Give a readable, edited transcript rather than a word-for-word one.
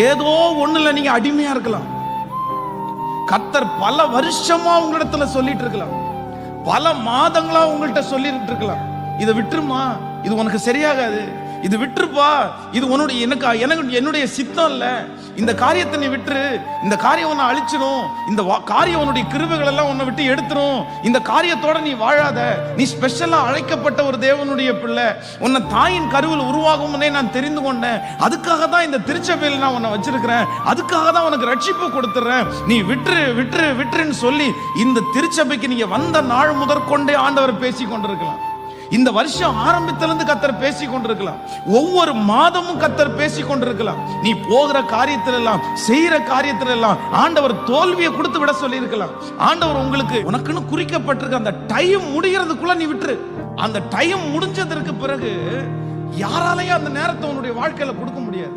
ஏதோ ஒண்ணுல நீங்க அடிமையா இருக்கலாம். கர்த்தர் பல வருஷமா உங்களிடத்துல சொல்லிட்டு இருக்கலாம், பல மாதங்களா உங்கள்கிட்ட சொல்லிட்டு இருக்கலாம், இதை விட்டுருமா, இது உனக்கு சரியாகாது, இது விட்டுருப்பா, இது உன்னுடைய எனக்கு என்னுடைய சித்தம் இல்ல, இந்த காரியத்தை நீ விட்டுரு, இந்த காரியம் உன்னை அழிச்சிடும், இந்த காரியம் உன்னுடைய கிருபைகள் எல்லாம் உன்னை விட்டு எடுத்துரும், இந்த காரியத்தோட நீ வாழாத, நீ ஸ்பெஷலா அழைக்கப்பட்ட ஒரு தேவனுடைய பிள்ளை, உன்னை தாயின் கருவில் உருவாகும் முன்னே நான் தெரிந்து கொண்டேன், அதுக்காக தான் இந்த திருச்சபையில் நான் உன்னை வச்சிருக்கிறேன், அதுக்காக தான் உனக்கு ரட்சிப்பு கொடுத்துறேன், நீ விட்டுரு விட்டுரு விட்டுருன்னு சொல்லி இந்த திருச்சபைக்கு நீங்க வந்த நாள் முதற்கொண்டே ஆண்டவர் பேசி கொண்டிருக்கலாம். இந்த வருஷம் ஆரம்பத்திலிருந்து கர்த்தர் பேசி கொண்டிருக்கலாம், ஒவ்வொரு மாதமும் கர்த்தர் பேசி கொண்டிருக்கலாம். நீ போகிற காரியத்தில் எல்லாம், செய்யற காரியத்தில் எல்லாம் ஆண்டவர் தோல்வியை கொடுத்து விட சொல்லி இருக்கலாம். ஆண்டவர் உங்களுக்கு உனக்குன்னு குறிக்கப்பட்டிருக்க அந்த டைம் முடிகிறதுக்குள்ள நீ விட்டுரு. அந்த டைம் முடிஞ்சதற்கு பிறகு யாராலையும் அந்த நேரத்தை உன்னுடைய வாழ்க்கையில கொடுக்க முடியாது.